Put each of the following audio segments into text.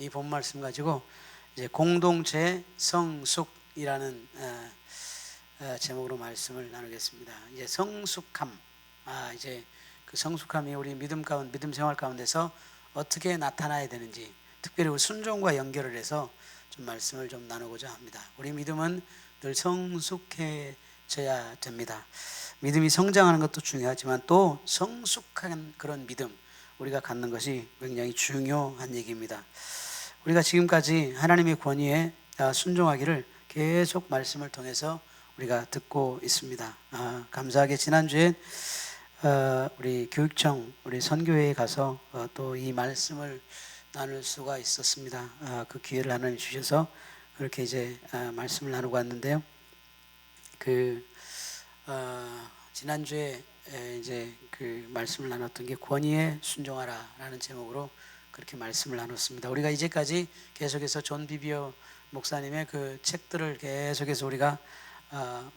이 본 말씀 가지고 이제 공동체 성숙이라는 제목으로 말씀을 나누겠습니다. 이제 성숙함, 이제 그 성숙함이 우리 믿음 생활 가운데서 어떻게 나타나야 되는지, 특별히 우리 순종과 연결을 해서 좀 말씀을 좀 나누고자 합니다. 우리 믿음은 늘 성숙해져야 됩니다. 믿음이 성장하는 것도 중요하지만 또 성숙한 그런 믿음 우리가 갖는 것이 굉장히 중요한 얘기입니다. 우리가 지금까지 하나님의 권위에 순종하기를 계속 말씀을 통해서 우리가 듣고 있습니다. 감사하게 지난주에 우리 교육청 우리 선교회에 가서 또 이 말씀을 나눌 수가 있었습니다. 그 기회를 하나님 주셔서 그렇게 이제 말씀을 나누고 왔는데요. 지난주에 이제 그 말씀을 나눴던 게 권위에 순종하라라는 제목으로 그렇게 말씀을 나눴습니다. 우리가 이제까지 계속해서 존 비비어 목사님의 그 책들을 계속해서 우리가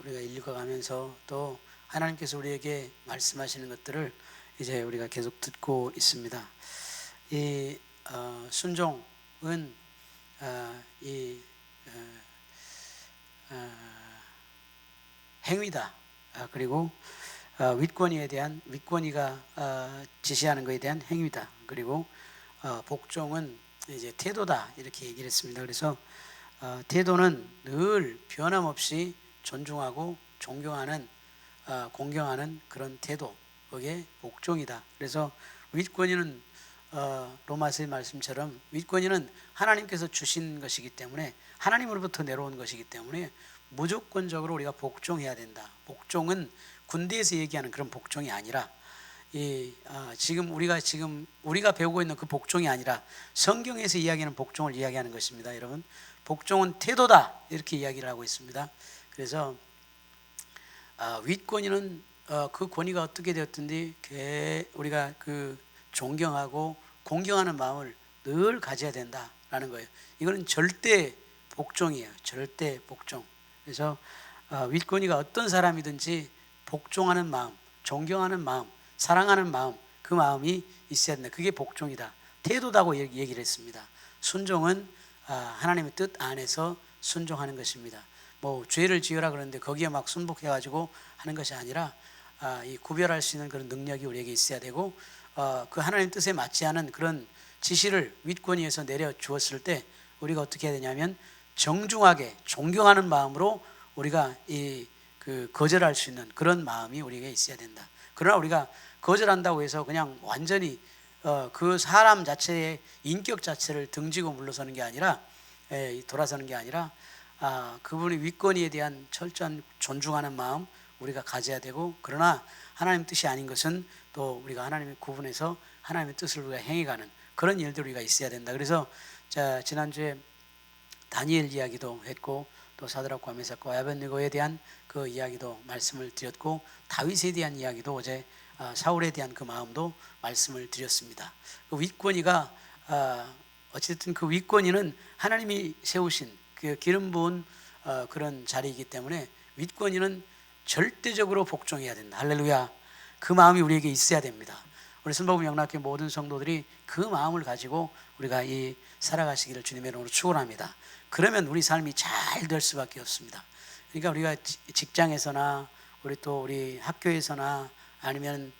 읽어가면서 또 하나님께서 우리에게 말씀하시는 것들을 이제 우리가 계속 듣고 있습니다. 이 순종은 행위다. 그리고 윗권위가 지시하는 것에 대한 행위다. 그리고 복종은 이제 태도다, 이렇게 얘기를 했습니다. 그래서 태도는 늘 변함없이 존중하고 존경하는 공경하는 그런 태도, 그게 복종이다. 그래서 윗권위는 로마서의 말씀처럼 윗권위는 하나님께서 주신 것이기 때문에, 하나님으로부터 내려온 것이기 때문에 무조건적으로 우리가 복종해야 된다. 복종은 군대에서 얘기하는 그런 복종이 아니라 지금 우리가 배우고 있는 그 복종이 아니라 성경에서 이야기하는 복종을 이야기하는 것입니다. 여러분, 복종은 태도다, 이렇게 이야기를 하고 있습니다. 그래서 윗권위는 그 권위가 어떻게 되었든지 우리가 그 존경하고 공경하는 마음을 늘 가져야 된다라는 거예요. 이거는 절대 복종이에요. 절대 복종. 그래서 윗권위가 어떤 사람이든지 복종하는 마음, 존경하는 마음, 사랑하는 마음, 그 마음이 있어야 된다. 그게 복종이다. 태도다고 얘기를 했습니다. 순종은 하나님의 뜻 안에서 순종하는 것입니다. 뭐 죄를 지으라 그러는데 거기에 막 순복해가지고 하는 것이 아니라 이 구별할 수 있는 그런 능력이 우리에게 있어야 되고, 그 하나님 뜻에 맞지 않은 그런 지시를 윗권위에서 내려 주었을 때 우리가 어떻게 해야 되냐면 정중하게 존경하는 마음으로 우리가 거절할 수 있는 그런 마음이 우리에게 있어야 된다. 그러나 우리가 거절한다고 해서 그냥 완전히 그 사람 자체의 인격 자체를 등지고 물러서는 게 아니라, 돌아서는 게 아니라 그분의 윗권위에 대한 철저한 존중하는 마음 우리가 가져야 되고, 그러나 하나님 뜻이 아닌 것은 또 우리가 하나님의 구분해서 하나님의 뜻을 우리가 행해가는 그런 일들이 우리가 있어야 된다. 그래서 지난주에 다니엘 이야기도 했고, 또 사드락과 메삭과 아벳네고에 대한 그 이야기도 말씀을 드렸고, 다윗에 대한 이야기도 어제 사울에 대한 그 마음도 말씀을 드렸습니다. 그 윗권위가 어쨌든 그 윗권위는 하나님이 세우신 그 기름 부은 그런 자리이기 때문에 윗권위는 절대적으로 복종해야 된다. 할렐루야. 그 마음이 우리에게 있어야 됩니다. 우리 순복음 영락교회 모든 성도들이 그 마음을 가지고 우리가 살아가시기를 주님의 이름으로 축원합니다. 그러면 우리 삶이 잘 될 수밖에 없습니다. 그러니까 우리가 직장에서나 우리 학교에서나 아니면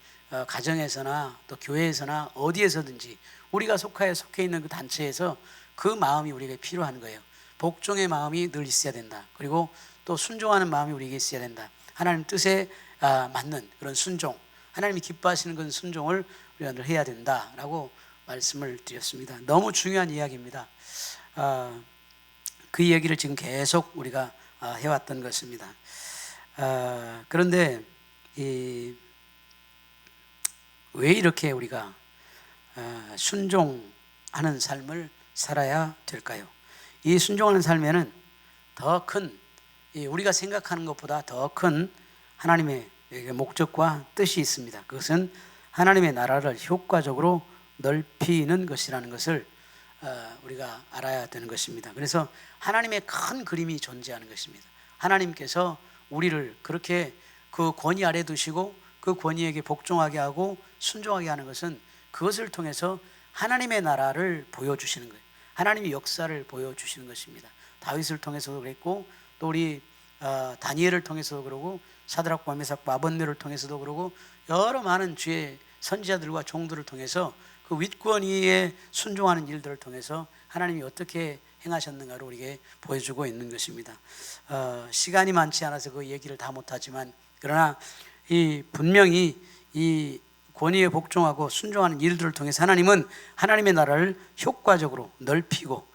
가정에서나 또 교회에서나 어디에서든지 우리가 속해 있는 그 단체에서 그 마음이 우리에게 필요한 거예요. 복종의 마음이 늘 있어야 된다. 그리고 또 순종하는 마음이 우리에게 있어야 된다. 하나님 뜻에 맞는 그런 순종, 하나님이 기뻐하시는 그런 순종을 우리가 늘 해야 된다라고 말씀을 드렸습니다. 너무 중요한 이야기입니다. 그 이야기를 지금 계속 우리가 해왔던 것입니다. 그런데 왜 이렇게 우리가 순종하는 삶을 살아야 될까요? 이 순종하는 삶에는 더 큰, 우리가 생각하는 것보다 더 큰 하나님의 목적과 뜻이 있습니다. 그것은 하나님의 나라를 효과적으로 넓히는 것이라는 것을 우리가 알아야 되는 것입니다. 그래서 하나님의 큰 그림이 존재하는 것입니다. 하나님께서 우리를 그렇게 그 권위 아래 두시고 그 권위에게 복종하게 하고 순종하게 하는 것은 그것을 통해서 하나님의 나라를 보여주시는 거예요. 하나님의 역사를 보여주시는 것입니다. 다윗을 통해서도 그랬고, 또 우리 다니엘을 통해서도 그러고, 사드락과 메삭과 아벳네고를 통해서도 그러고, 여러 많은 주의 선지자들과 종들을 통해서 그 윗권위에 순종하는 일들을 통해서 하나님이 어떻게 행하셨는가를 우리에게 보여주고 있는 것입니다. 시간이 많지 않아서 그 얘기를 다 못하지만, 그러나 분명히 이 권위에 복종하고 순종하는 일들을 통해서 하나님은 하나님의 나라를 효과적으로 넓히고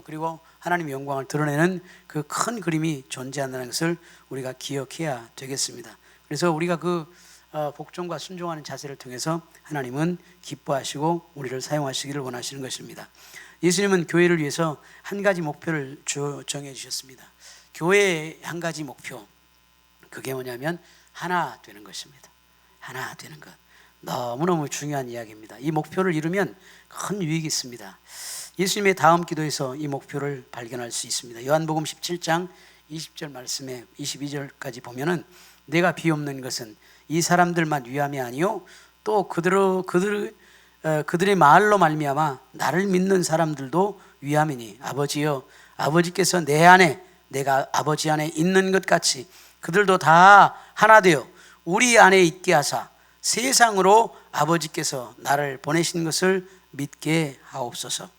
그리고 하나님의 영광을 드러내는 그 큰 그림이 존재한다는 것을 우리가 기억해야 되겠습니다. 그래서 우리가 그 복종과 순종하는 자세를 통해서 하나님은 기뻐하시고 우리를 사용하시기를 원하시는 것입니다. 예수님은 교회를 위해서 한 가지 목표를 정해 주셨습니다. 교회의 한 가지 목표, 그게 뭐냐면 하나 되는 것입니다. 하나 되는 것, 너무너무 중요한 이야기입니다. 이 목표를 이루면 큰 유익이 있습니다. 예수님의 다음 기도에서 이 목표를 발견할 수 있습니다. 요한복음 17장 20절 말씀에 22절까지 보면은 내가 비옵는 것은 이 사람들만 위함이 아니요 또 그들의 말로 말미암아 나를 믿는 사람들도 위함이니 아버지여, 아버지께서 내 안에 내가 아버지 안에 있는 것 같이 그들도 다 하나 되어 우리 안에 있게 하사 세상으로 아버지께서 나를 보내신 것을 믿게 하옵소서.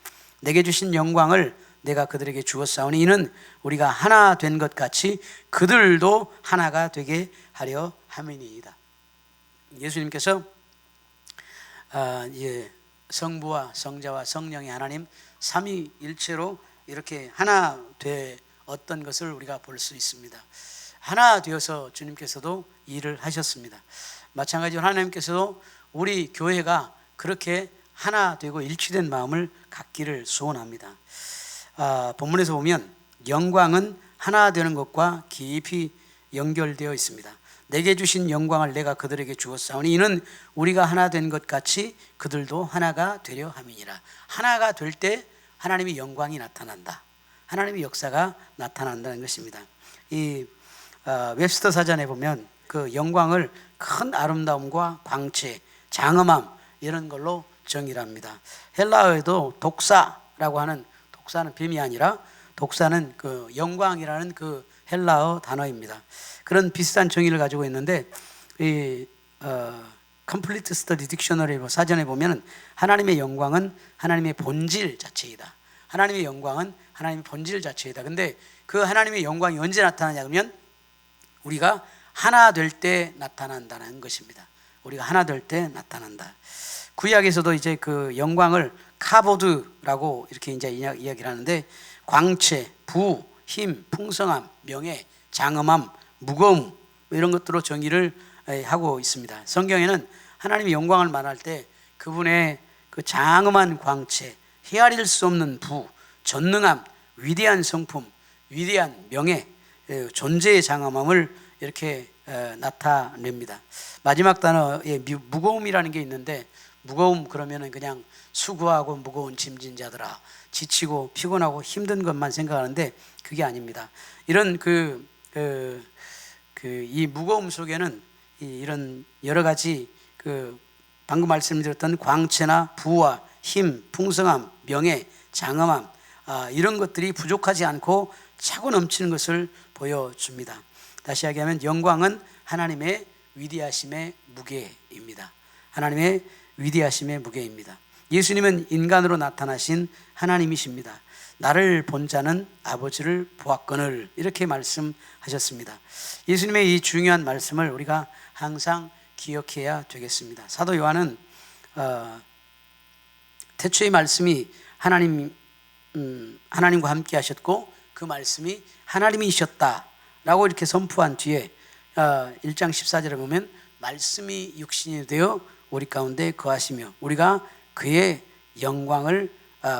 내게 주신 영광을 내가 그들에게 주었사오니 이는 우리가 하나 된 것 같이 그들도 하나가 되게 하려 함이니이다. 예수님께서 성부와 성자와 성령의 하나님 삼위일체로 이렇게 하나 되었던 것을 우리가 볼 수 있습니다. 하나 되어서 주님께서도 일을 하셨습니다. 마찬가지로 하나님께서도 우리 교회가 그렇게 하나 되고 일치된 마음을 갖기를 소원합니다. 본문에서 보면 영광은 하나 되는 것과 깊이 연결되어 있습니다. 내게 주신 영광을 내가 그들에게 주었사오니 이는 우리가 하나 된 것 같이 그들도 하나가 되려 함이니라. 하나가 될 때 하나님의 영광이 나타난다. 하나님의 역사가 나타난다는 것입니다. 이 웹스터 사전에 보면 그 영광을 큰 아름다움과 광채, 장엄함 이런 걸로 정의를 합니다. 헬라어에도 독사라고 하는, 독사는 뱀이 아니라 독사는 그 영광이라는 그 헬라어 단어입니다. 그런 비슷한 정의를 가지고 있는데 이 Complete Study Dictionary 사전에 보면 하나님의 영광은 하나님의 본질 자체이다. 하나님의 영광은 하나님의 본질 자체이다. 근데 그 하나님의 영광이 언제 나타나냐 그러면 우리가 하나 될 때 나타난다는 것입니다. 우리가 하나 될 때 나타난다. 구약에서도 이제 그 영광을 카보드라고 이렇게 이제 이야기를 하는데 광채, 부, 힘, 풍성함, 명예, 장엄함, 무거움 이런 것들로 정의를 하고 있습니다. 성경에는 하나님의 영광을 말할 때 그분의 그 장엄한 광채, 헤아릴 수 없는 부, 전능함, 위대한 성품, 위대한 명예, 존재의 장엄함을 이렇게 나타냅니다. 마지막 단어에 무거움이라는 게 있는데 무거움 그러면은 그냥 수고하고 무거운 짐진 자들아, 지치고 피곤하고 힘든 것만 생각하는데 그게 아닙니다. 이런 이 무거움 속에는 이런 여러 가지 방금 말씀드렸던 광채나 부와 힘, 풍성함, 명예, 장엄함 이런 것들이 부족하지 않고 차고 넘치는 것을 보여줍니다. 다시 이야기하면 영광은 하나님의 위대하심의 무게입니다. 하나님의 위대하심의 무게입니다. 예수님은 인간으로 나타나신 하나님이십니다. 나를 본 자는 아버지를 보았거늘 이렇게 말씀하셨습니다. 예수님의 이 중요한 말씀을 우리가 항상 기억해야 되겠습니다. 사도 요한은 태초의 말씀이 하나님과 함께 하셨고 그 말씀이 하나님이셨다라고 이렇게 선포한 뒤에 1장 14절에 보면 말씀이 육신이 되어 우리 가운데 거하시며 우리가 그의 영광을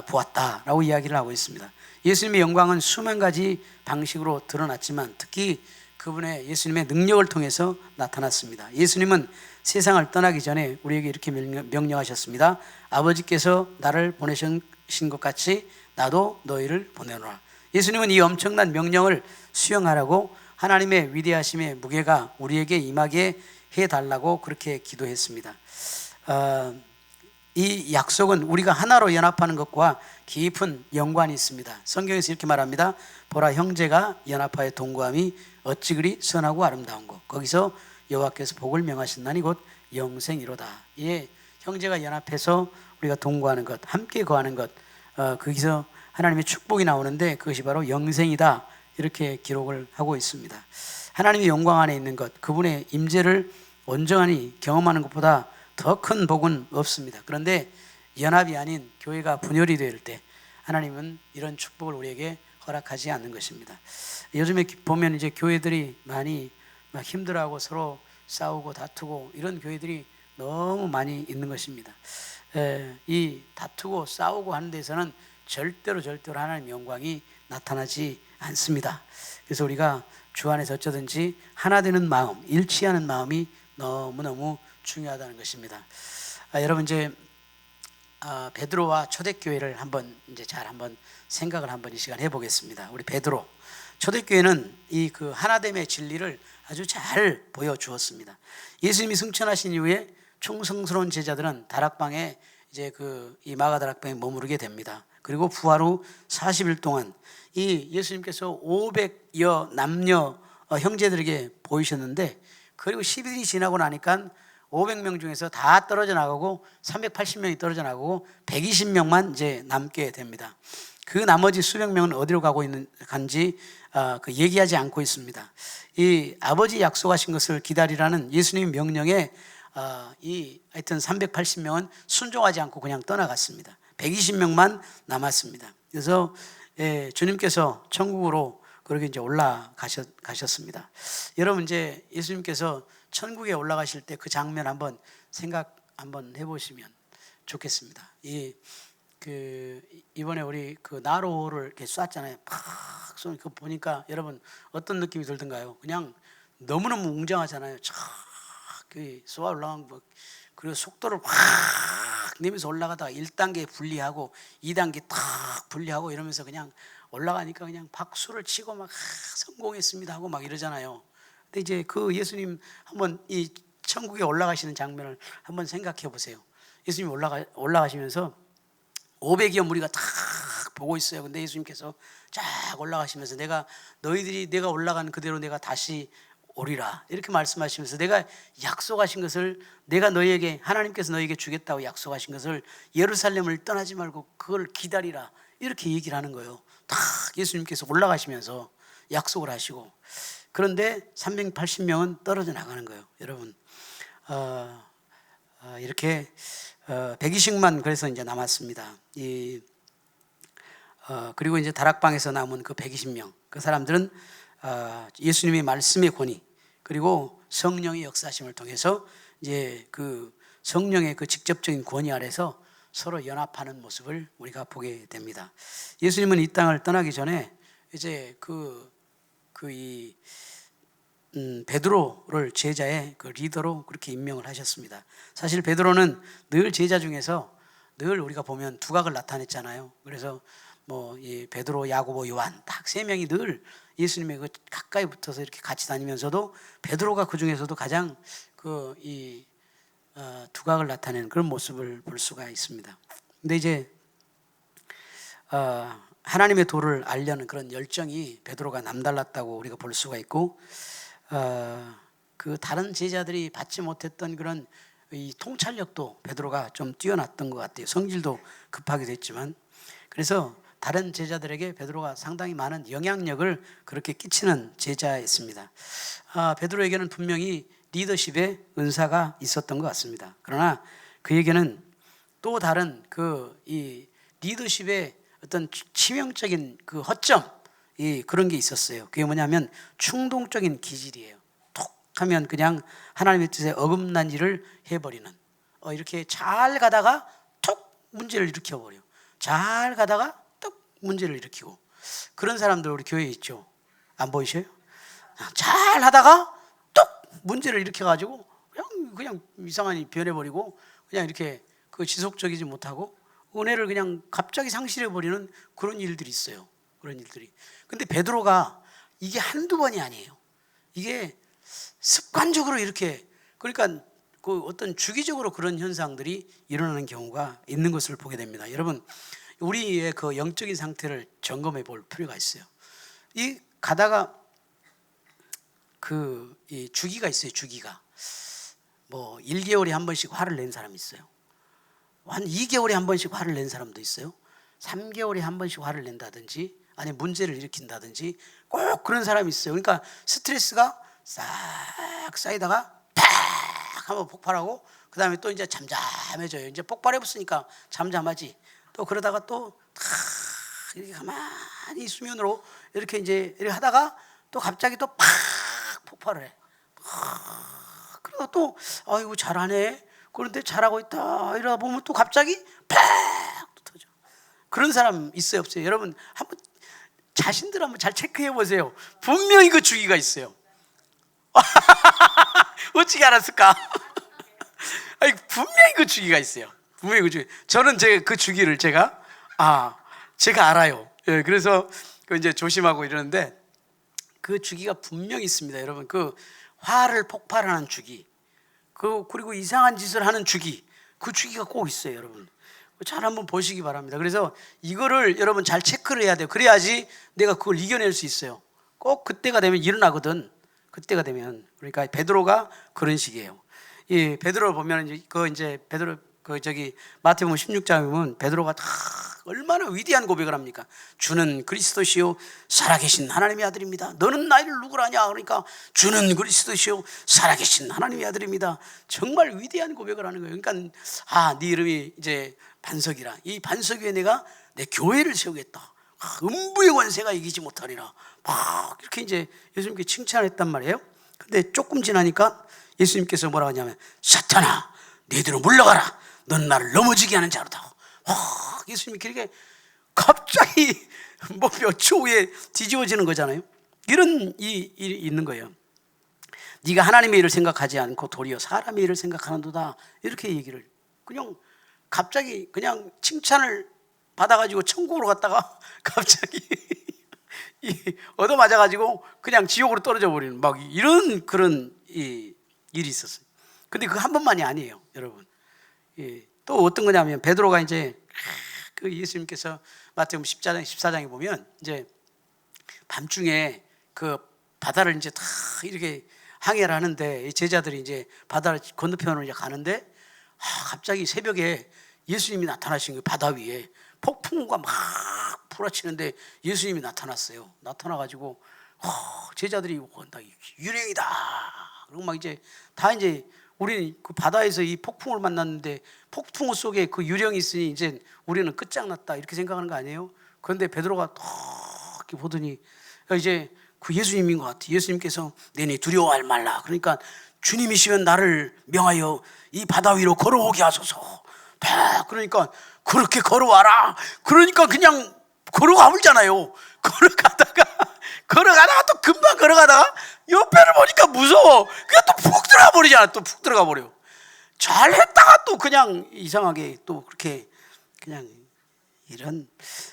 보았다라고 이야기를 하고 있습니다. 예수님의 영광은 수만 가지 방식으로 드러났지만 특히 그분의 예수님의 능력을 통해서 나타났습니다. 예수님은 세상을 떠나기 전에 우리에게 이렇게 명령하셨습니다. 아버지께서 나를 보내신 것 같이 나도 너희를 보내노라. 예수님은 이 엄청난 명령을 수행하라고 하나님의 위대하심의 무게가 우리에게 임하게 해달라고 그렇게 기도했습니다. 이 약속은 우리가 하나로 연합하는 것과 깊은 연관이 있습니다. 성경에서 이렇게 말합니다. 보라, 형제가 연합하여 동거함이 어찌 그리 선하고 아름다운 것. 거기서 여호와께서 복을 명하신다니 곧 영생이로다. 예, 형제가 연합해서 우리가 동거하는 것, 함께 거하는 것, 거기서 하나님의 축복이 나오는데 그것이 바로 영생이다, 이렇게 기록을 하고 있습니다. 하나님의 영광 안에 있는 것, 그분의 임재를 온전히 경험하는 것보다 더 큰 복은 없습니다. 그런데 연합이 아닌 교회가 분열이 될 때 하나님은 이런 축복을 우리에게 허락하지 않는 것입니다. 요즘에 보면 이제 교회들이 많이 막 힘들어하고 서로 싸우고 다투고 이런 교회들이 너무 많이 있는 것입니다. 이 다투고 싸우고 하는 데서는 절대로 하나님의 영광이 나타나지 않습니다. 그래서 우리가 주 안에서 어쩌든지 하나 되는 마음, 일치하는 마음이 너무너무 중요하다는 것입니다. 여러분 이제 베드로와 초대교회를 한번 생각을 이 시간 해보겠습니다. 우리 베드로 초대교회는 이 그 하나됨의 진리를 아주 잘 보여주었습니다. 예수님이 승천하신 이후에 충성스러운 제자들은 다락방에 이제 이 마가 다락방에 머무르게 됩니다. 그리고 부활 후 40일 동안 이 예수님께서 500여 남녀 형제들에게 보이셨는데, 그리고 10일이 지나고 나니까 500명 중에서 다 떨어져 나가고 380명이 떨어져 나가고 120명만 이제 남게 됩니다. 그 나머지 수백 명은 어디로 가고 간지 얘기하지 않고 있습니다. 이 아버지 약속하신 것을 기다리라는 예수님 명령에 하여튼 380명은 순종하지 않고 그냥 떠나갔습니다. 120명만 남았습니다. 그래서 주님께서 천국으로 그렇게 이제 올라가셨습니다. 여러분 이제 예수님께서 천국에 올라가실 때 그 장면 한번 생각 해보시면 좋겠습니다. 이번에 우리 나로를 이렇게 쐈잖아요. 팍 쏘니 그거 보니까 여러분 어떤 느낌이 들던가요? 그냥 너무너무 웅장하잖아요. 촥 쏘아 올라간 거, 그리고 속도를 확 내면서 올라가다가 1단계 분리하고 2단계 탁 분리하고 이러면서 그냥 올라가니까 그냥 박수를 치고 막 성공했습니다 하고 막 이러잖아요. 근데 이제 예수님 한번 이 천국에 올라가시는 장면을 한번 생각해 보세요. 예수님 올라가시면서 500여 무리가 탁 보고 있어요. 근데 예수님께서 쫙 올라가시면서 내가 올라간 그대로 내가 다시 오리라, 이렇게 말씀하시면서 내가 약속하신 것을, 내가 하나님께서 너에게 주겠다고 약속하신 것을 예루살렘을 떠나지 말고 그걸 기다리라, 이렇게 얘기를 하는 거예요. 딱 예수님께서 올라가시면서 약속을 하시고, 그런데 380명은 떨어져 나가는 거예요. 여러분 이렇게 120만 그래서 이제 남았습니다. 그리고 이제 다락방에서 남은 그 120명, 그 사람들은 예수님의 말씀의 권위, 그리고 성령의 역사심을 통해서 이제 성령의 직접적인 권위 아래서 서로 연합하는 모습을 우리가 보게 됩니다. 예수님은 이 땅을 떠나기 전에 이제 베드로를 제자의 리더로 그렇게 임명을 하셨습니다. 사실 베드로는 늘 제자 중에서 늘 우리가 보면 두각을 나타냈잖아요. 그래서 베드로, 야고보, 요한 딱 세 명이 늘 예수님의 가까이 붙어서 이렇게 같이 다니면서도 베드로가 그 중에서도 가장 두각을 나타내는 그런 모습을 볼 수가 있습니다. 근데 이제 하나님의 도를 알려는 그런 열정이 베드로가 남달랐다고 우리가 볼 수가 있고, 다른 제자들이 받지 못했던 그런 이 통찰력도 베드로가 좀 뛰어났던 것 같아요. 성질도 급하기도 했지만. 그래서 다른 제자들에게 베드로가 상당히 많은 영향력을 그렇게 끼치는 제자였습니다. 베드로에게는 분명히 리더십의 은사가 있었던 것 같습니다. 그러나 그에게는 또 다른 이 리더십의 어떤 치명적인 허점, 그런 게 있었어요. 그게 뭐냐면 충동적인 기질이에요. 톡 하면 그냥 하나님의 뜻에 어긋난 일을 해버리는, 이렇게 잘 가다가 톡 문제를 일으켜버려. 잘 가다가 톡 문제를 일으키고, 그런 사람들 우리 교회에 있죠. 안 보이셔요? 잘 하다가 톡 문제를 일으켜가지고 그냥 이상하게 변해버리고, 그냥 이렇게 지속적이지 못하고 은혜를 그냥 갑자기 상실해버리는 그런 일들이 있어요. 그런 일들이. 근데 베드로가 이게 한두 번이 아니에요. 이게 습관적으로 이렇게, 그러니까 그 어떤 주기적으로 그런 현상들이 일어나는 경우가 있는 것을 보게 됩니다. 여러분, 우리의 그 영적인 상태를 점검해 볼 필요가 있어요. 이 가다가 이 주기가 있어요. 주기가 뭐 1개월에 한 번씩 화를 낸 사람이 있어요. 한 2개월에 한 번씩 화를 낸 사람도 있어요. 3개월에 한 번씩 화를 낸다든지 아니 문제를 일으킨다든지 꼭 그런 사람이 있어요. 그러니까 스트레스가 싹 쌓이다가 팍 한번 폭발하고 그 다음에 또 이제 잠잠해져요. 이제 폭발해봤으니까 잠잠하지. 또 그러다가 또 이렇게 가만히 수면으로 이렇게 이제 이렇게 하다가 또 갑자기 또 팍 폭발을 해. 그러다 또 아이고 잘하네. 그런데 잘하고 있다 이러다 보면 또 갑자기 팍 터져. 그런 사람 있어요 없어요? 여러분 한번 자신들 한번 잘 체크해 보세요. 분명히 그 주기가 있어요. 어떻게 알았을까? 아니, 분명히 그 주기가 있어요. 분명히 그 주기. 저는 그 주기를 제가 알아요. 예, 그래서 이제 조심하고 이러는데 그 주기가 분명히 있습니다. 여러분, 그 화를 폭발하는 주기, 그리고 이상한 짓을 하는 주기, 그 주기가 꼭 있어요, 여러분. 잘 한번 보시기 바랍니다. 그래서 이거를 여러분 잘 체크를 해야 돼요. 그래야지 내가 그걸 이겨낼 수 있어요. 꼭 그때가 되면 일어나거든. 그때가 되면. 그러니까 베드로가 그런 식이에요. 이 베드로를 보면 이제 베드로 마태복음 16장에 보면 베드로가 얼마나 위대한 고백을 합니까? 주는 그리스도시요 살아계신 하나님의 아들입니다. 너는 나를 누구라냐? 그러니까 주는 그리스도시요 살아계신 하나님의 아들입니다. 정말 위대한 고백을 하는 거예요. 그러니까 네 이름이 이제 반석이라. 이 반석 위에 내가 내 교회를 세우겠다. 음부의 권세가 이기지 못하리라. 막 이렇게 이제 예수님께 칭찬했단 말이에요. 근데 조금 지나니까 예수님께서 뭐라고 하냐면 사탄아 너희들은 물러가라. 넌 나를 넘어지게 하는 자로다. 예수님이 그렇게 갑자기 뭐 몇 초 후에 뒤집어지는 거잖아요. 이런 일이 있는 거예요. 네가 하나님의 일을 생각하지 않고 도리어 사람의 일을 생각하는도다. 이렇게 얘기를 그냥 갑자기 그냥 칭찬을 받아가지고 천국으로 갔다가 갑자기 얻어맞아가지고 그냥 지옥으로 떨어져 버리는 막 이런 그런 일이 있었어요. 근데 그 한 번만이 아니에요, 여러분. 또 어떤 거냐면 베드로가 이제 그 예수님께서 마태복음 10장 14장에 보면 이제 밤중에 그 바다를 이제 다 이렇게 항해를 하는데 제자들이 이제 바다를 건너편으로 이제 가는데 갑자기 새벽에 예수님이 나타나신 거예요. 바다 위에 폭풍우가 막 불어치는데 예수님이 나타났어요. 나타나가지고 제자들이 유령이다. 그리고 막 이제 다 이제 우리는 그 바다에서 이 폭풍을 만났는데 폭풍우 속에 그 유령이 있으니 이제 우리는 끝장났다 이렇게 생각하는 거 아니에요? 그런데 베드로가 이렇게 보더니 이제 그 예수님인 것 같아. 예수님께서 내니 두려워할 말라. 그러니까 주님이시면 나를 명하여 이 바다 위로 걸어오게 하소서. 그러니까 그렇게 걸어와라. 그러니까 그냥 걸어가 버리잖아요. 걸어가다가 또 금방 걸어가다가 옆에를 보니까 무서워. 그냥 또 푹 들어가 버리잖아. 또 푹 들어가 버려. 잘했다가 또 그냥 이상하게 또 그렇게 그냥 이런.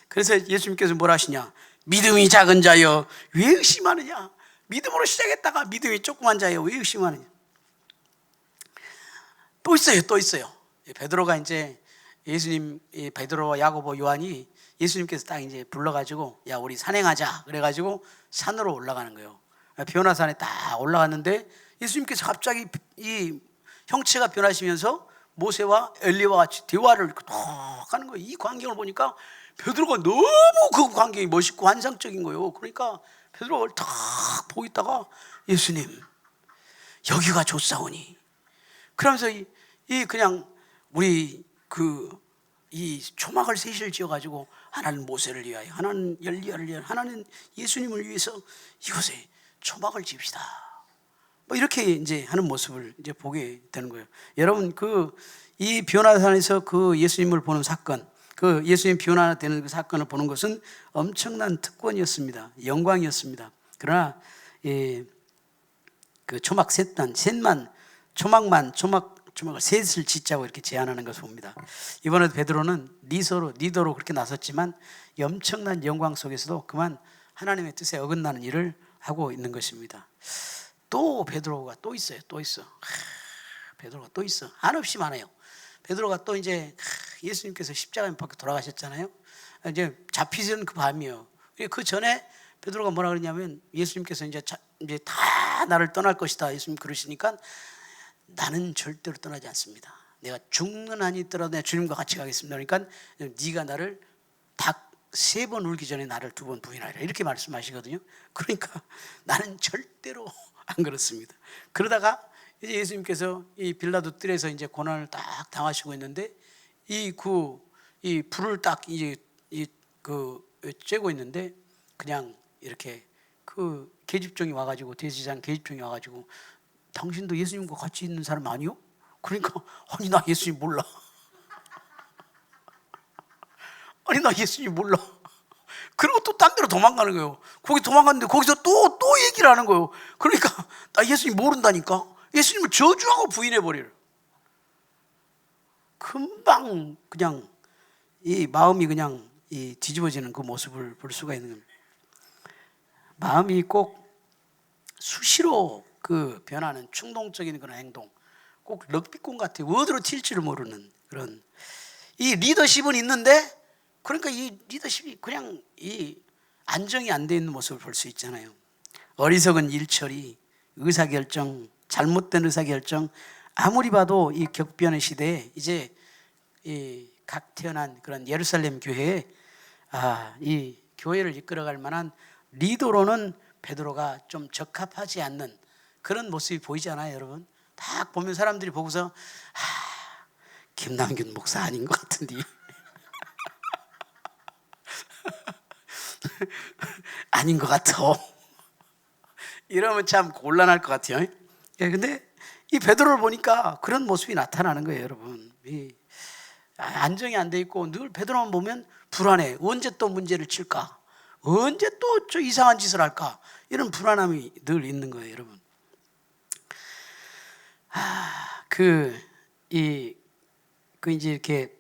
그래서 예수님께서 뭐라 하시냐? 믿음이 작은 자여 왜 의심하느냐? 믿음으로 시작했다가 믿음이 조그만 자여 왜 의심하느냐? 또 있어요. 베드로가 이제 예수님, 베드로와 야고보, 요한이 예수님께서 딱 이제 불러가지고 야 우리 산행하자 그래가지고 산으로 올라가는 거예요. 변화산에 딱 올라갔는데 예수님께서 갑자기 이 형체가 변하시면서 모세와 엘리야와 같이 대화를 딱 하는 거예요. 이 광경을 보니까 베드로가 너무 그 광경이 멋있고 환상적인 거예요. 그러니까 베드로가 딱 보고 있다가 예수님 여기가 좋사오니 그러면서 이 그냥 우리 이 초막을 셋을 지어가지고 하나는 모세를 위하여 하나는 엘리야를 위하여 하나는 예수님을 위해서 이곳에 초막을 지읍시다. 뭐 이렇게 이제 하는 모습을 이제 보게 되는 거예요. 여러분 이 변화산에서 그 예수님을 보는 사건, 그 예수님 변화되는 그 사건을 보는 것은 엄청난 특권이었습니다. 영광이었습니다. 그러나 그 초막을 셋을 짓자고 이렇게 제안하는 것을 봅니다. 이번에도 베드로는 리더로 그렇게 나섰지만 엄청난 영광 속에서도 그만 하나님의 뜻에 어긋나는 일을 하고 있는 것입니다. 또 베드로가 또 있어요. 베드로가 또 있어. 한없이 많아요. 베드로가 또 이제 예수님께서 십자가에 못 박혀 돌아가셨잖아요. 이제 잡히던 그 밤이요. 그 전에 베드로가 뭐라 그러냐면 예수님께서 이제 다 나를 떠날 것이다. 예수님 그러시니까 나는 절대로 떠나지 않습니다. 내가 죽는 한이 있더라도 내가 주님과 같이 가겠습니다. 그러니까 네가 나를 닭 3번 울기 전에 나를 2번 부인하리라 이렇게 말씀하시거든요. 그러니까 나는 절대로 안 그렇습니다. 그러다가 이제 예수님께서 이 빌라도 뜰에서 이제 고난을 딱 당하시고 있는데 이 불을 딱 이제 쬐고 있는데 그냥 이렇게 그 계집종이 와가지고 대제사장 계집종이 와가지고 당신도 예수님과 같이 있는 사람 아니요? 그러니까 아니 나 예수님 몰라. 아니 나 예수님 몰라. 그리고 또 딴 데로 도망가는 거예요. 거기 도망갔는데 거기서 또 얘기를 하는 거예요. 그러니까 나 예수님 모른다니까. 예수님을 저주하고 부인해버려요. 금방 그냥 이 마음이 그냥 이 뒤집어지는 그 모습을 볼 수가 있는 겁니다. 마음이 꼭 수시로 그 변하는 충동적인 그런 행동, 꼭 럭비공 같아요. 어디로 튈지를 모르는 그런. 이 리더십은 있는데 그러니까 이 리더십이 그냥 이 안정이 안 돼 있는 모습을 볼 수 있잖아요. 어리석은 일처리, 의사결정, 잘못된 의사결정. 아무리 봐도 이 격변의 시대에 이제 이 각 태어난 그런 예루살렘 교회에 이 교회를 이끌어갈 만한 리더로는 베드로가 좀 적합하지 않는 그런 모습이 보이잖아요, 여러분. 딱 보면 사람들이 보고서 김남균 목사 아닌 것 같은데 아닌 것 같아. 이러면 참 곤란할 것 같아요. 근데 이 베드로를 보니까 그런 모습이 나타나는 거예요, 여러분. 안정이 안 돼 있고 늘 베드로만 보면 불안해. 언제 또 문제를 칠까? 언제 또 저 이상한 짓을 할까? 이런 불안함이 늘 있는 거예요, 여러분. 이제 이렇게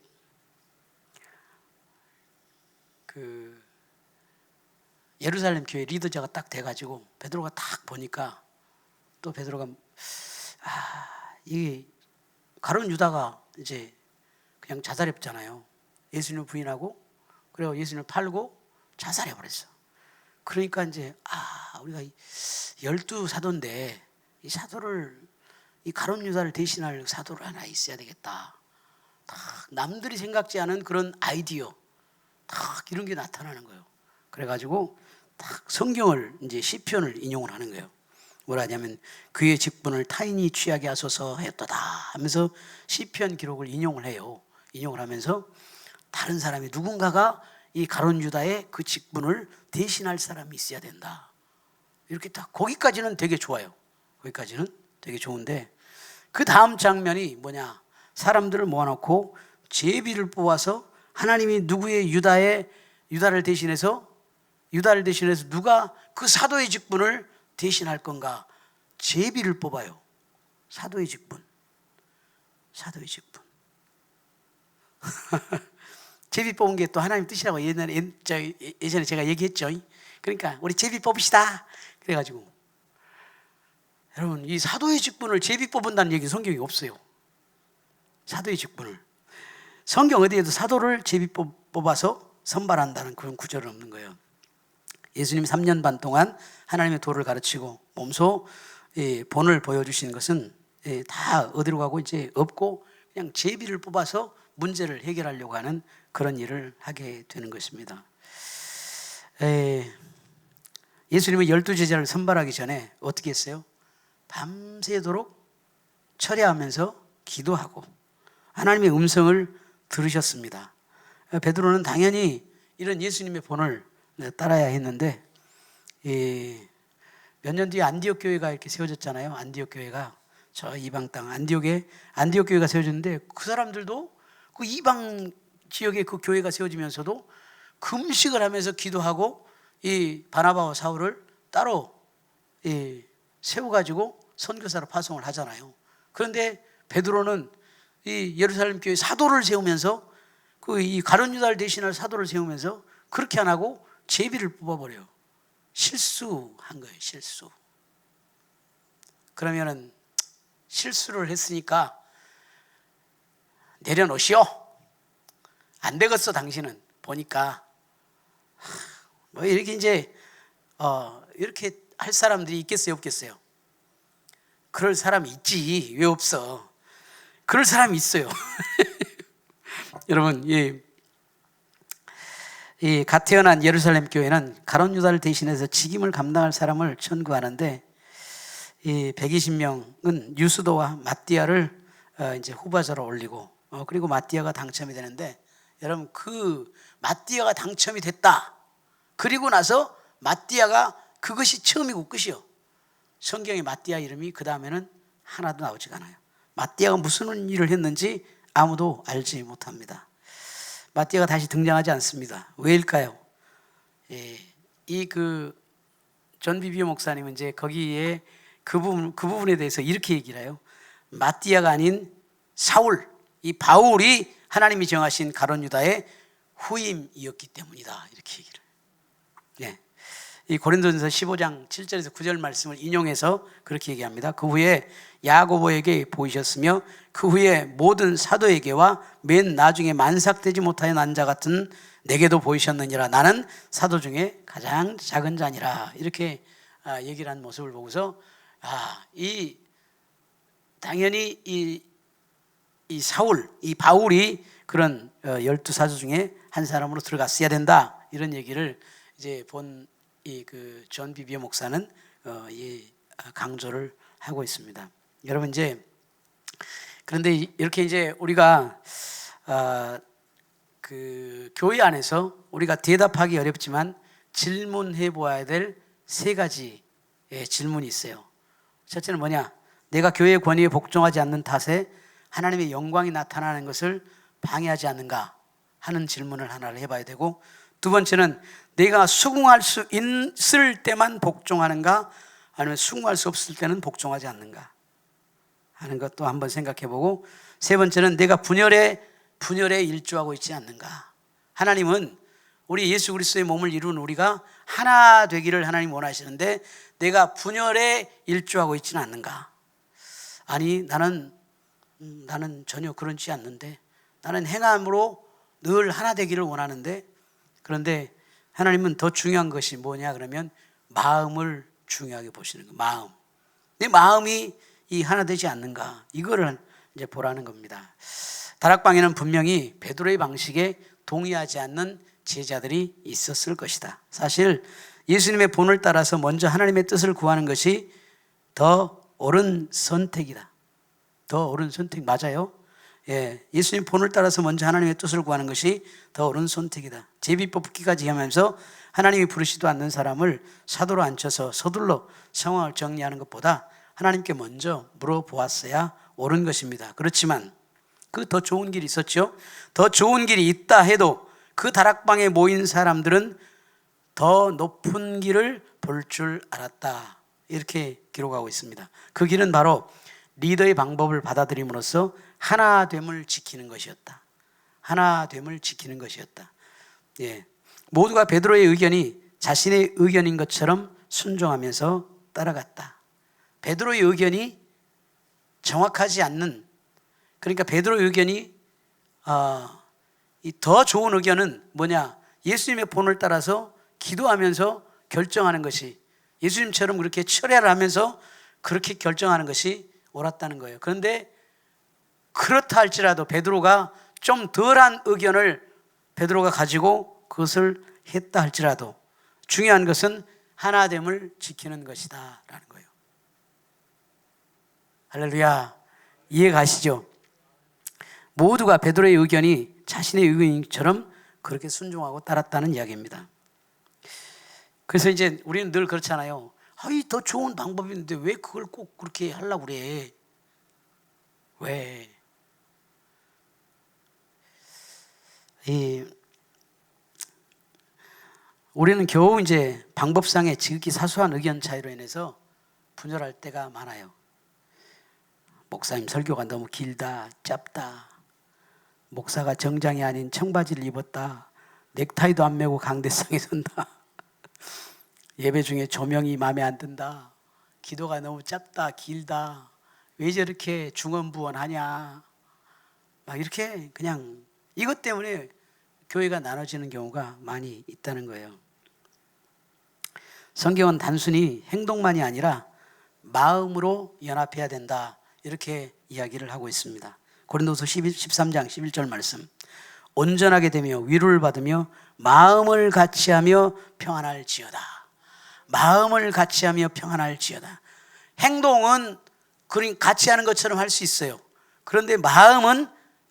예루살렘 교회 리더자가 딱 돼가지고 베드로가 딱 보니까 또 베드로가 이 가룟 유다가 이제 그냥 자살했잖아요. 예수님을 부인하고 그리고 예수님을 팔고 자살해 버렸어. 그러니까 이제 우리가 12사도인데 이 사도를 이 가룟 유다를 대신할 사도를 하나 있어야 되겠다. 딱 남들이 생각지 않은 그런 아이디어 딱 이런 게 나타나는 거예요. 그래가지고 딱 성경을 이제 시편을 인용을 하는 거예요. 뭐라 하냐면 그의 직분을 타인이 취하게 하소서 하였도다 하면서 시편 기록을 인용을 해요. 인용을 하면서 다른 사람이 누군가가 이 가룟 유다의 그 직분을 대신할 사람이 있어야 된다. 이렇게 딱 거기까지는 되게 좋아요. 거기까지는 되게 좋은데 그 다음 장면이 뭐냐? 사람들을 모아놓고 제비를 뽑아서 하나님이 누구의 유다를 대신해서 누가 그 사도의 직분을 대신할 건가? 제비를 뽑아요. 사도의 직분. 제비 뽑은 게 또 하나님 뜻이라고 예전에 제가 얘기했죠. 그러니까 우리 제비 뽑읍시다. 그래가지고 여러분 이 사도의 직분을 제비 뽑은다는 얘기 성경에 없어요. 사도의 직분을 성경 어디에도 사도를 제비 뽑아서 선발한다는 그런 구절은 없는 거예요. 예수님 3년 반 동안 하나님의 도를 가르치고 몸소 본을 보여주신 것은 다 어디로 가고 이제 없고 그냥 제비를 뽑아서 문제를 해결하려고 하는 그런 일을 하게 되는 것입니다. 예수님은 12제자를 선발하기 전에 어떻게 했어요? 밤새도록 철야하면서 기도하고 하나님의 음성을 들으셨습니다. 베드로는 당연히 이런 예수님의 본을 따라야 했는데 몇 년 뒤에 안디옥 교회가 이렇게 세워졌잖아요. 안디옥 교회가 저 이방 땅 안디옥 교회가 세워졌는데 그 사람들도 그 이방 지역에 그 교회가 세워지면서도 금식을 하면서 기도하고 이 바나바와 사울을 따로 세워가지고 선교사로 파송을 하잖아요. 그런데 베드로는 이 예루살렘 교회 사도를 세우면서 이 가룟 유다를 대신할 사도를 세우면서 그렇게 안 하고 제비를 뽑아버려요. 실수한 거예요. 실수. 그러면은 실수를 했으니까 내려놓으시오. 안 되겠어 당신은. 보니까 뭐 이렇게 이제 이렇게 할 사람들이 있겠어요, 없겠어요? 그럴 사람이 있지. 왜 없어? 그럴 사람이 있어요. 여러분, 이 갓 태어난 예루살렘 교회는 가룟 유다를 대신해서 직임을 감당할 사람을 천구하는데, 이 120명은 유스도와 마띠아를 이제 후보자로 올리고, 그리고 마띠아가 당첨이 되는데, 여러분 그 마띠아가 당첨이 됐다. 그리고 나서 마띠아가 그것이 처음이고 끝이요. 성경에 마띠아 이름이 그 다음에는 하나도 나오지가 않아요. 마띠아가 무슨 일을 했는지 아무도 알지 못합니다. 마띠아가 다시 등장하지 않습니다. 왜일까요? 이 존 비비오 목사님은 이제 거기에 그 부분에 대해서 이렇게 얘기를 해요. 마띠아가 아닌 사울, 이 바울이 하나님이 정하신 가룟 유다의 후임이었기 때문이다. 이렇게 얘기를 해요. 이 고린도전서 15장 7절에서 9절 말씀을 인용해서 그렇게 얘기합니다. 그 후에 야고보에게 보이셨으며 그 후에 모든 사도에게와 맨 나중에 만삭되지 못하여 난 자 같은 내게도 보이셨느니라. 나는 사도 중에 가장 작은 자니라. 이렇게 얘기를 한 모습을 보고서 당연히 이 사울, 이 바울이 그런 12사도 중에 한 사람으로 들어갔어야 된다. 이런 얘기를 이제 본 존 비비오 목사는 강조를 하고 있습니다. 여러분 이제 그런데 이렇게 이제 우리가 그 교회 안에서 우리가 대답하기 어렵지만 질문해 보아야 될 세 가지 질문이 있어요. 첫째는 뭐냐? 내가 교회의 권위에 복종하지 않는 탓에 하나님의 영광이 나타나는 것을 방해하지 않는가 하는 질문을 하나를 해봐야 되고, 두 번째는 내가 수긍할 수 있을 때만 복종하는가, 아니면 수긍할 수 없을 때는 복종하지 않는가 하는 것도 한번 생각해보고, 세 번째는 내가 분열에 일조하고 있지 않는가. 하나님은 우리 예수 그리스도의 몸을 이룬 우리가 하나 되기를 하나님 원하시는데 내가 분열에 일조하고 있지는 않는가. 아니 나는 전혀 그렇지 않는데, 나는 행함으로 늘 하나 되기를 원하는데, 그런데 하나님은 더 중요한 것이 뭐냐 그러면 마음을 중요하게 보시는 거예요. 마음. 내 마음이 이 하나 되지 않는가, 이거를 이제 보라는 겁니다. 다락방에는 분명히 베드로의 방식에 동의하지 않는 제자들이 있었을 것이다. 사실 예수님의 본을 따라서 먼저 하나님의 뜻을 구하는 것이 더 옳은 선택이다. 더 옳은 선택 맞아요. 예수님 본을 따라서 먼저 하나님의 뜻을 구하는 것이 더 옳은 선택이다. 제비 뽑기까지 하면서 하나님이 부르시도 않는 사람을 사도로 앉혀서 서둘러 상황을 정리하는 것보다 하나님께 먼저 물어보았어야 옳은 것입니다. 그렇지만 그 더 좋은 길이 있었죠. 더 좋은 길이 있다 해도 그 다락방에 모인 사람들은 더 높은 길을 볼 줄 알았다. 이렇게 기록하고 있습니다. 그 길은 바로 리더의 방법을 받아들임으로써 하나됨을 지키는 것이었다. 하나됨을 지키는 것이었다. 모두가 베드로의 의견이 자신의 의견인 것처럼 순종하면서 따라갔다. 베드로의 의견이 정확하지 않는, 그러니까 베드로의 의견이 더 좋은 의견은 뭐냐? 예수님의 본을 따라서 기도하면서 결정하는 것이, 예수님처럼 그렇게 철야를 하면서 그렇게 결정하는 것이 옳았다는 거예요. 그런데 그렇다 할지라도 베드로가 좀 덜한 의견을 베드로가 가지고 그것을 했다 할지라도 중요한 것은 하나됨을 지키는 것이다 라는 거예요. 할렐루야. 이해가시죠? 모두가 베드로의 의견이 자신의 의견처럼 그렇게 순종하고 따랐다는 이야기입니다. 그래서 이제 우리는 늘 그렇잖아요. 더 좋은 방법이 있는데 왜 그걸 꼭 그렇게 하려고 그래? 왜? 우리는 겨우 이제 방법상의 지극히 사소한 의견 차이로 인해서 분열할 때가 많아요. 목사님 설교가 너무 길다, 짧다. 목사가 정장이 아닌 청바지를 입었다. 넥타이도 안 매고 강대상에 선다. 예배 중에 조명이 마음에 안 든다. 기도가 너무 짧다, 길다. 왜 저렇게 중언부언하냐, 막 이렇게 그냥 이것 때문에 교회가 나눠지는 경우가 많이 있다는 거예요. 성경은 단순히 행동만이 아니라 마음으로 연합해야 된다, 이렇게 이야기를 하고 있습니다. 고린도서 13장 11절 말씀, 온전하게 되며 위로를 받으며 마음을 같이하며 평안할지어다. 마음을 같이하며 평안할지어다. 행동은 같이 하는 것처럼 할 수 있어요. 그런데 마음은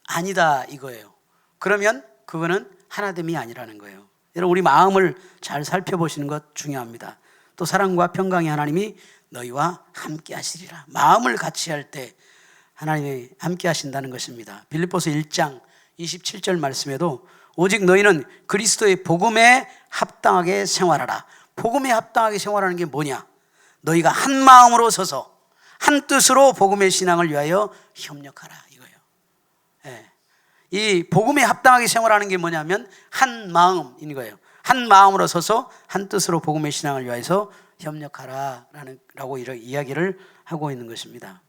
아니다 이거예요. 그러면 그거는 하나됨이 아니라는 거예요. 여러분, 우리 마음을 잘 살펴보시는 것 중요합니다. 또 사랑과 평강의 하나님이 너희와 함께 하시리라. 마음을 같이 할 때 하나님이 함께 하신다는 것입니다. 빌립보서 1장 27절 말씀에도 오직 너희는 그리스도의 복음에 합당하게 생활하라. 복음에 합당하게 생활하는 게 뭐냐? 너희가 한 마음으로 서서 한 뜻으로 복음의 신앙을 위하여 협력하라 이거예요. 예. 이 복음에 합당하게 생활하는 게 뭐냐면 한 마음인 거예요. 한 마음으로 서서 한 뜻으로 복음의 신앙을 위하여서 협력하라라고 이렇게 이야기를 하고 있는 것입니다.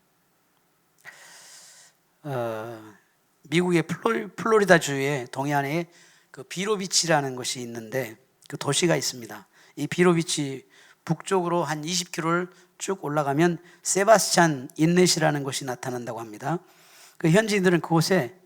미국의 플로리다 주의 동해안에 그 비로비치라는 곳이 있는데 그 도시가 있습니다. 이 비로비치 북쪽으로 한 20km를 쭉 올라가면 세바스찬 인렛이라는 곳이 나타난다고 합니다. 그 현지인들은 그곳에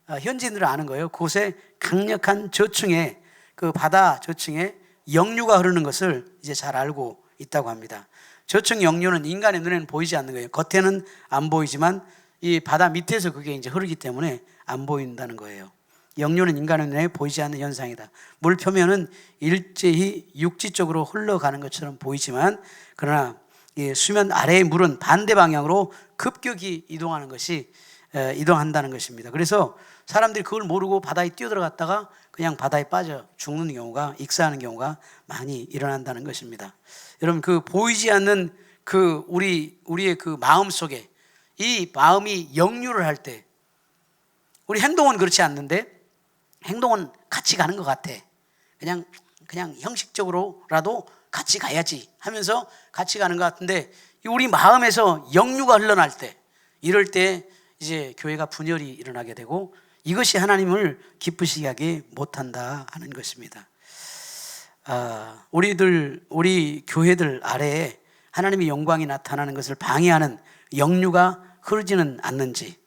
현지인들은 아는 거예요. 그곳에 강력한 저층에 그 바다 저층에 역류가 흐르는 것을 이제 잘 알고 있다고 합니다. 저층 역류는 인간의 눈에는 보이지 않는 거예요. 겉에는 안 보이지만 이 바다 밑에서 그게 이제 흐르기 때문에 안 보인다는 거예요. 역류는 인간의 눈에 보이지 않는 현상이다. 물 표면은 일제히 육지 쪽으로 흘러가는 것처럼 보이지만 그러나 수면 아래의 물은 반대 방향으로 급격히 이동한다는 것입니다. 그래서 사람들이 그걸 모르고 바다에 뛰어들어갔다가 그냥 바다에 빠져 죽는 경우가, 익사하는 경우가 많이 일어난다는 것입니다. 여러분, 그 보이지 않는 그 우리의 그 마음 속에 이 마음이 역류를 할 때, 우리 행동은 그렇지 않는데 행동은 같이 가는 것 같아. 그냥 형식적으로라도 같이 가야지 하면서 같이 가는 것 같은데 우리 마음에서 역류가 흘러날 때, 이럴 때 이제 교회가 분열이 일어나게 되고 이것이 하나님을 기쁘시게 하게 못한다 하는 것입니다. 우리 교회들 아래에 하나님의 영광이 나타나는 것을 방해하는 역류가 흐르지는 않는지,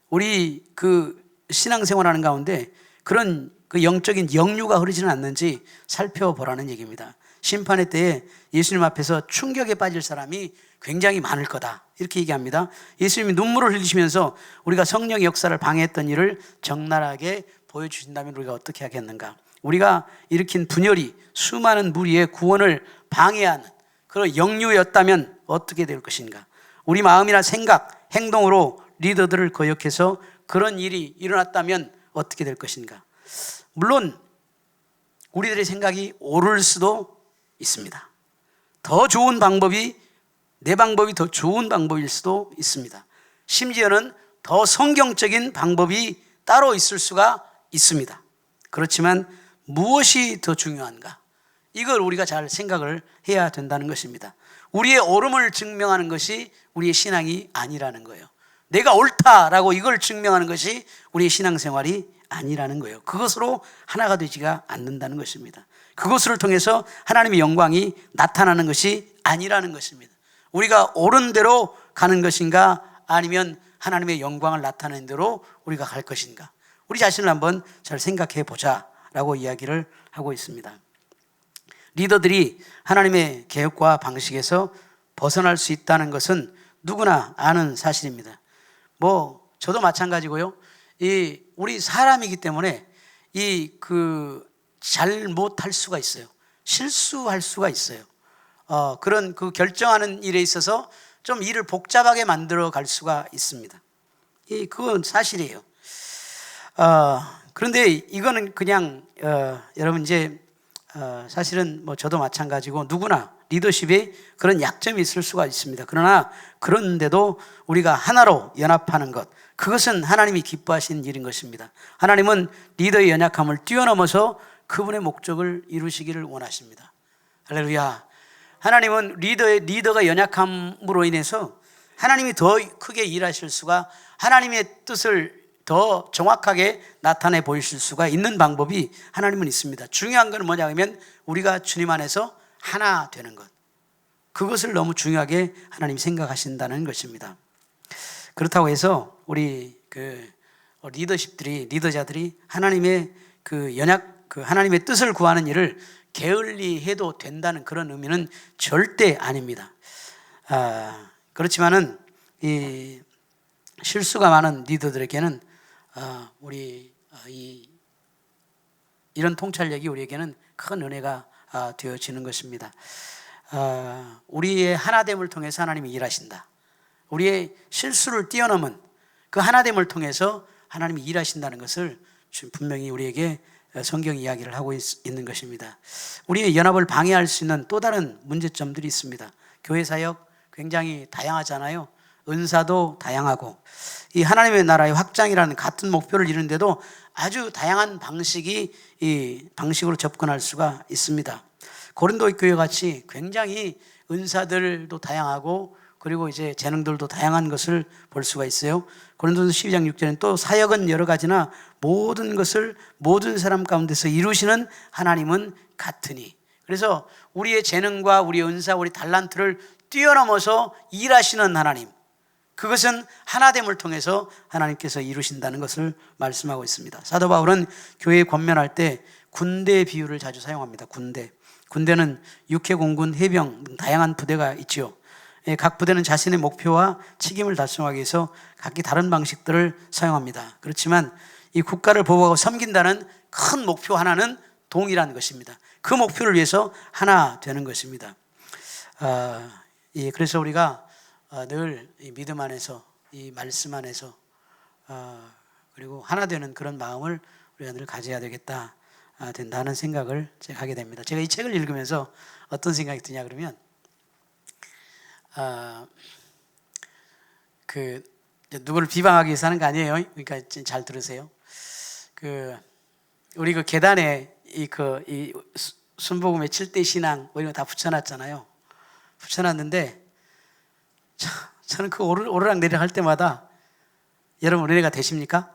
우리 그 신앙생활하는 가운데 그런 그 영적인 역류가 흐르지는 않는지 살펴보라는 얘기입니다. 심판의 때에 예수님 앞에서 충격에 빠질 사람이 굉장히 많을 거다, 이렇게 얘기합니다. 예수님이 눈물을 흘리시면서 우리가 성령의 역사를 방해했던 일을 적나라하게 보여주신다면 우리가 어떻게 하겠는가? 우리가 일으킨 분열이 수많은 무리의 구원을 방해하는 그런 역류였다면 어떻게 될 것인가? 우리 마음이나 생각, 행동으로 리더들을 거역해서 그런 일이 일어났다면 어떻게 될 것인가? 물론 우리들의 생각이 옳을 수도 있습니다. 더 좋은 방법이, 내 방법이 더 좋은 방법일 수도 있습니다. 심지어는 더 성경적인 방법이 따로 있을 수가 있습니다. 그렇지만 무엇이 더 중요한가? 이걸 우리가 잘 생각을 해야 된다는 것입니다. 우리의 옳음을 증명하는 것이 우리의 신앙이 아니라는 거예요. 내가 옳다라고 이걸 증명하는 것이 우리의 신앙생활이 아니라는 거예요. 그것으로 하나가 되지가 않는다는 것입니다. 그것을 통해서 하나님의 영광이 나타나는 것이 아니라는 것입니다. 우리가 옳은 대로 가는 것인가, 아니면 하나님의 영광을 나타내는 대로 우리가 갈 것인가? 우리 자신을 한번 잘 생각해 보자라고 이야기를 하고 있습니다. 리더들이 하나님의 계획과 방식에서 벗어날 수 있다는 것은 누구나 아는 사실입니다. 저도 마찬가지고요. 우리 사람이기 때문에 잘못할 수가 있어요. 실수할 수가 있어요. 그런 그 결정하는 일에 있어서 좀 일을 복잡하게 만들어 갈 수가 있습니다. 그건 사실이에요. 그런데 이거는 그냥 여러분 이제 사실은 저도 마찬가지고 누구나 리더십에 그런 약점이 있을 수가 있습니다. 그러나 그런데도 우리가 하나로 연합하는 것, 그것은 하나님이 기뻐하시는 일인 것입니다. 하나님은 리더의 연약함을 뛰어넘어서 그분의 목적을 이루시기를 원하십니다. 할렐루야. 하나님은 리더가 연약함으로 인해서 하나님이 더 크게 일하실 수가, 하나님의 뜻을 더 정확하게 나타내 보이실 수가 있는 방법이 하나님은 있습니다. 중요한 건 뭐냐면 우리가 주님 안에서 하나 되는 것, 그것을 너무 중요하게 하나님이 생각하신다는 것입니다. 그렇다고 해서 우리 리더자들이 하나님의 하나님의 뜻을 구하는 일을 게을리해도 된다는 그런 의미는 절대 아닙니다. 그렇지만은 이 실수가 많은 리더들에게는 이런 통찰력이 우리에게는 큰 은혜가 되어지는 것입니다. 우리의 하나됨을 통해서 하나님이 일하신다. 우리의 실수를 뛰어넘은 그 하나됨을 통해서 하나님이 일하신다는 것을 분명히 우리에게 성경이 이야기를 하고 있는 것입니다. 우리의 연합을 방해할 수 있는 또 다른 문제점들이 있습니다. 교회 사역 굉장히 다양하잖아요. 은사도 다양하고 이 하나님의 나라의 확장이라는 같은 목표를 이루는데도 아주 다양한 방식으로 접근할 수가 있습니다. 고린도 교회 같이 굉장히 은사들도 다양하고 그리고 이제 재능들도 다양한 것을 볼 수가 있어요. 고린도서 12장 6절에는 또 사역은 여러 가지나 모든 것을 모든 사람 가운데서 이루시는 하나님은 같으니. 그래서 우리의 재능과 우리의 은사, 우리 달란트를 뛰어넘어서 일하시는 하나님, 그것은 하나됨을 통해서 하나님께서 이루신다는 것을 말씀하고 있습니다. 사도 바울은 교회에 권면할 때 군대 비유를 자주 사용합니다. 군대는 육해, 공군, 해병 다양한 부대가 있죠. 각 부대는 자신의 목표와 책임을 달성하기 위해서 각기 다른 방식들을 사용합니다. 그렇지만 이 국가를 보호하고 섬긴다는 큰 목표 하나는 동일한 것입니다. 그 목표를 위해서 하나 되는 것입니다. 그래서 우리가 늘 이 믿음 안에서, 이 말씀 안에서 그리고 하나 되는 그런 마음을 우리가 늘 가져야 된다는 생각을 제가 하게 됩니다. 제가 이 책을 읽으면서 어떤 생각이 드냐 그러면 누구를 비방하기 위해서 하는 거 아니에요. 그러니까 잘 들으세요. 우리 계단에 이 순복음의 7대 신앙 이런 거 다 붙여놨잖아요. 붙여놨는데 저는 그 오르락 내리락 할 때마다 여러분 은혜가 되십니까?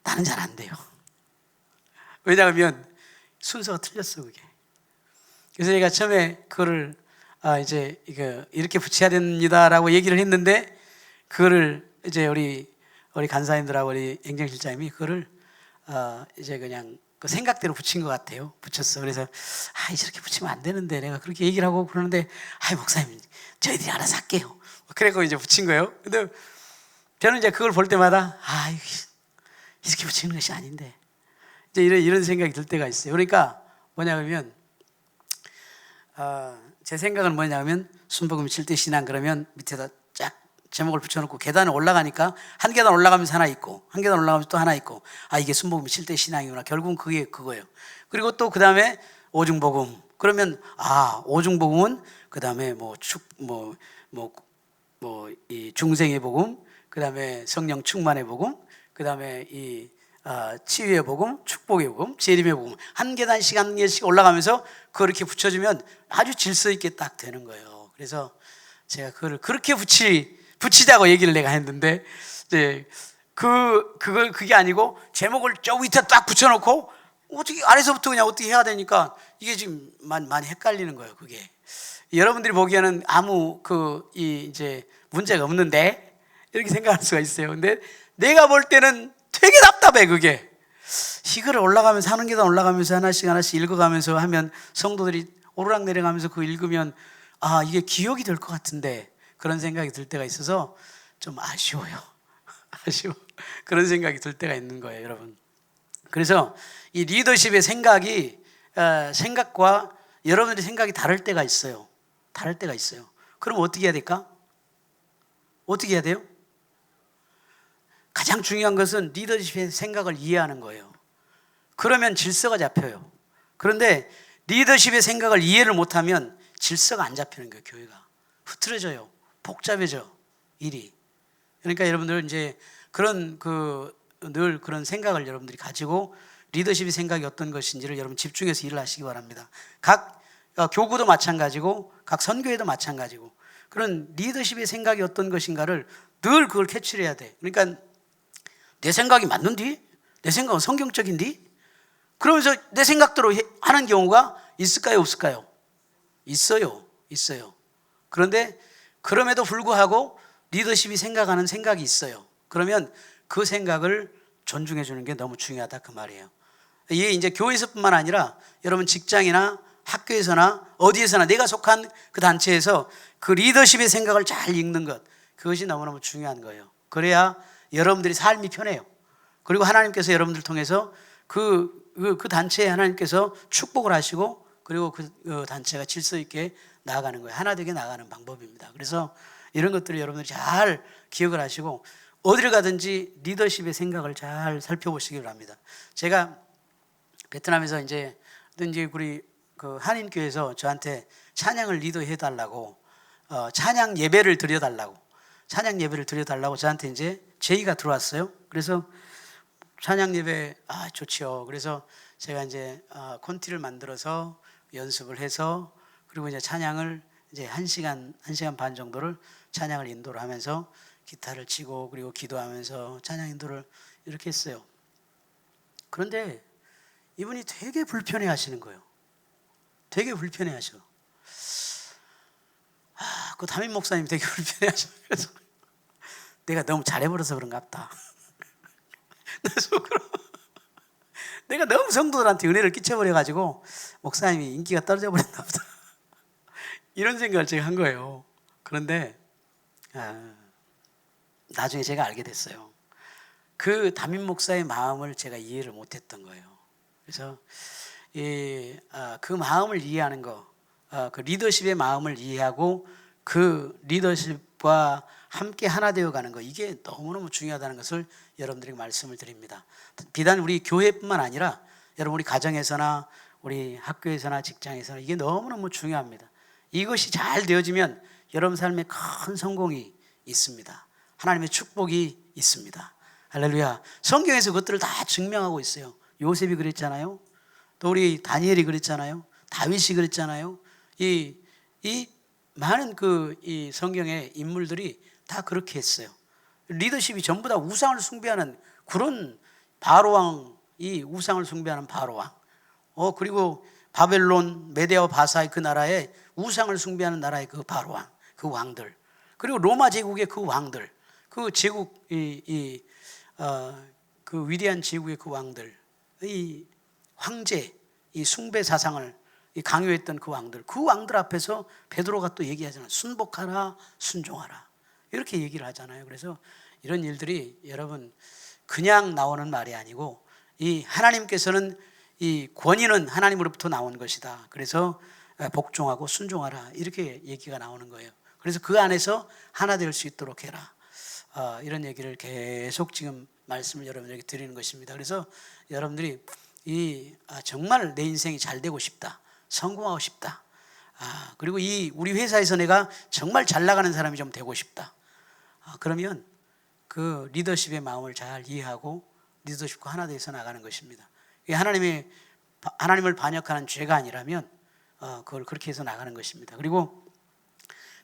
나는 잘 안 돼요. 왜냐하면 순서가 틀렸어 그게. 그래서 제가 처음에 그거를 이제 이렇게 붙여야 됩니다라고 얘기를 했는데 그거를 이제 우리 간사님들하고 우리 행정실장님이 그거를 이제 그냥 그 생각대로 붙인 것 같아요. 붙였어. 그래서 이렇게 붙이면 안 되는데 내가 그렇게 얘기를 하고 그러는데 목사님 저희들이 알아서 할게요. 그래서 이제 붙인 거예요. 근데 저는 이제 그걸 볼 때마다 이렇게 붙이는 것이 아닌데 이제 이런 생각이 들 때가 있어요. 그러니까 뭐냐면 제 생각은 뭐냐면 순복음 7대 신앙 그러면 밑에다 쫙 제목을 붙여놓고 계단을 올라가니까 한 계단 올라가면서 하나 있고 한 계단 올라가면서 또 하나 있고 이게 순복음 7대 신앙이구나. 결국은 그게 그거예요. 그리고 또 그 다음에 오중복음 그러면 오중복음은 그 다음에 이 중생의 복음, 그 다음에 성령 충만의 복음, 그 다음에 이 치유의 복음, 축복의 복음, 재림의 복음 한 계단씩 한 개씩 올라가면서 그렇게 붙여주면 아주 질서 있게 딱 되는 거예요. 그래서 제가 그걸 그렇게 붙이자고 얘기를 내가 했는데 이제 그게 아니고 제목을 저 밑에 딱 붙여놓고 어떻게 아래서부터 그냥 어떻게 해야 되니까 이게 지금 많이 헷갈리는 거예요. 그게 여러분들이 보기에는 아무 이제 문제가 없는데 이렇게 생각할 수가 있어요. 근데 내가 볼 때는 되게 답답해. 그게 이거를 올라가면서 하는 계단 올라가면서 하나씩 읽어가면서 하면 성도들이 오르락 내려가면서 그거 읽으면 이게 기억이 될 것 같은데 그런 생각이 들 때가 있어서 좀 아쉬워요. 그런 생각이 들 때가 있는 거예요, 여러분. 그래서 이 리더십의 생각과 여러분들의 생각이 다를 때가 있어요. 그럼 어떻게 해야 될까? 어떻게 해야 돼요? 가장 중요한 것은 리더십의 생각을 이해하는 거예요. 그러면 질서가 잡혀요. 그런데 리더십의 생각을 이해를 못하면 질서가 안 잡히는 거예요. 교회가 흐트러져요. 복잡해져 일이. 그러니까 여러분들 이제 늘 그런 생각을 여러분들이 가지고 리더십의 생각이 어떤 것인지를 여러분 집중해서 일을 하시기 바랍니다. 각 교구도 마찬가지고 각 선교회도 마찬가지고 그런 리더십의 생각이 어떤 것인가를 늘 그걸 캐치를 해야 돼. 그러니까 내 생각이 맞는디? 내 생각은 성경적인디? 그러면서 내 생각대로 하는 경우가 있을까요, 없을까요? 있어요. 그런데 그럼에도 불구하고 리더십이 생각하는 생각이 있어요. 그러면 그 생각을 존중해 주는 게 너무 중요하다 그 말이에요. 이게 이제 교회에서뿐만 아니라 여러분 직장이나 학교에서나 어디에서나 내가 속한 그 단체에서 그 리더십의 생각을 잘 읽는 것, 그것이 너무너무 중요한 거예요. 그래야 여러분들이 삶이 편해요. 그리고 하나님께서 여러분들 통해서 그 단체에 하나님께서 축복을 하시고, 그리고 그 단체가 질서 있게 나아가는 거예요. 하나 되게 나아가는 방법입니다. 그래서 이런 것들을 여러분들이 잘 기억을 하시고 어디를 가든지 리더십의 생각을 잘 살펴보시기 바랍니다. 제가 베트남에서 이제 우리 그 한인교회에서 저한테 찬양을 리더해 달라고, 찬양 예배를 드려달라고 저한테 이제 제의가 들어왔어요. 그래서 찬양 예배 좋지요. 그래서 제가 이제 콘티를 만들어서 연습을 해서, 그리고 이제 찬양을 이제 1시간 반 정도를 찬양을 인도를 하면서 기타를 치고, 그리고 기도하면서 찬양 인도를 이렇게 했어요. 그런데 이분이 되게 불편해 하시는 거예요. 되게 불편해 하셔. 그 담임 목사님이 되게 불편해 하셔. 그래서 내가 너무 잘해버려서 그런가 보다. 내 속으로 내가 너무 성도들한테 은혜를 끼쳐버려가지고 목사님이 인기가 떨어져 버렸나 보다. 이런 생각을 제가 한 거예요. 그런데 나중에 제가 알게 됐어요. 그 담임 목사의 마음을 제가 이해를 못했던 거예요. 그래서 그 마음을 이해하는 거, 그 리더십의 마음을 이해하고 그 리더십과 함께 하나 되어가는 거, 이게 너무너무 중요하다는 것을 여러분들에게 말씀을 드립니다. 비단 우리 교회뿐만 아니라 여러분 우리 가정에서나 우리 학교에서나 직장에서나 이게 너무너무 중요합니다. 이것이 잘 되어지면 여러분 삶에 큰 성공이 있습니다. 하나님의 축복이 있습니다. 할렐루야. 성경에서 그것들을 다 증명하고 있어요. 요셉이 그랬잖아요. 또 우리 다니엘이 그랬잖아요. 다윗이 그랬잖아요. 이 많은 이 성경의 인물들이 다 그렇게 했어요. 리더십이 전부 다 우상을 숭배하는 그런 바로왕, 이 우상을 숭배하는 바로왕, 그리고 바벨론, 메데와 바사의 그 나라에 우상을 숭배하는 나라의 그 바로왕, 그 왕들, 그리고 로마 제국의 그 왕들, 그 제국 그 위대한 제국의 그 왕들, 이 황제, 이 숭배 사상을 강요했던 그 왕들 앞에서 베드로가 또 얘기하잖아요. 순복하라, 순종하라, 이렇게 얘기를 하잖아요. 그래서 이런 일들이 여러분 그냥 나오는 말이 아니고, 이 하나님께서는 이 권위는 하나님으로부터 나온 것이다. 그래서 복종하고 순종하라, 이렇게 얘기가 나오는 거예요. 그래서 그 안에서 하나 될 수 있도록 해라. 이런 얘기를 계속 지금 말씀을 여러분에게 드리는 것입니다. 그래서 여러분들이 정말 내 인생이 잘 되고 싶다, 성공하고 싶다, 그리고 우리 회사에서 내가 정말 잘 나가는 사람이 좀 되고 싶다, 그러면 그 리더십의 마음을 잘 이해하고 리더십과 하나 돼서 나가는 것입니다. 하나님을 반역하는 죄가 아니라면 그걸 그렇게 해서 나가는 것입니다. 그리고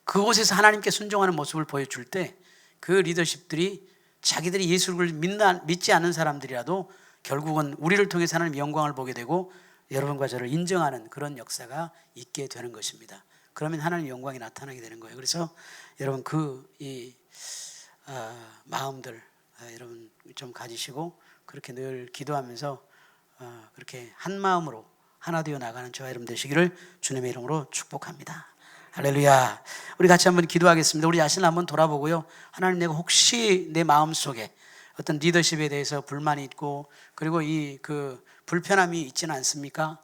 그곳에서 하나님께 순종하는 모습을 보여줄 때 그 리더십들이 자기들이 예수를 믿지 않는 사람들이라도 결국은 우리를 통해서 하나님의 영광을 보게 되고 여러분과 저를 인정하는 그런 역사가 있게 되는 것입니다. 그러면 하나님의 영광이 나타나게 되는 거예요. 그래서 여러분 마음들 여러분 좀 가지시고 그렇게 늘 기도하면서 그렇게 한 마음으로 하나 되어 나가는 저와 여러분 되시기를 주님의 이름으로 축복합니다. 할렐루야. 우리 같이 한번 기도하겠습니다. 우리 자신을 한번 돌아보고요. 하나님, 내가 혹시 내 마음속에 어떤 리더십에 대해서 불만이 있고, 그리고 그 불편함이 있지는 않습니까?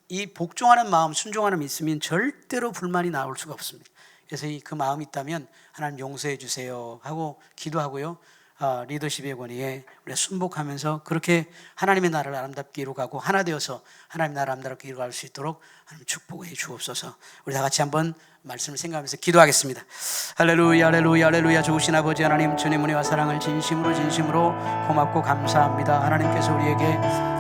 이 복종하는 마음, 순종하는 마음이 있으면 절대로 불만이 나올 수가 없습니다. 그래서 그 마음이 있다면 하나님 용서해 주세요 하고 기도하고요. 리더십의 권위에 우리가 순복하면서 그렇게 하나님의 나라를 아름답게 이루어가고 하나 되어서 하나님의 나라를 아름답게 이루어갈 수 있도록 하나님 축복해 주옵소서. 우리 다 같이 한번 말씀을 생각하면서 기도하겠습니다. 할렐루야 할렐루야 할렐루야. 좋으신 아버지 하나님, 주님 은혜와 사랑을 진심으로 고맙고 감사합니다. 하나님께서 우리에게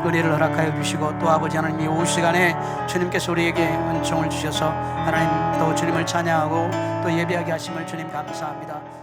은혜를 허락하여 주시고 또 아버지 하나님 이 시간에 주님께서 우리에게 은총을 주셔서 하나님 또 주님을 찬양하고 또 예배하게 하심을 주님 감사합니다.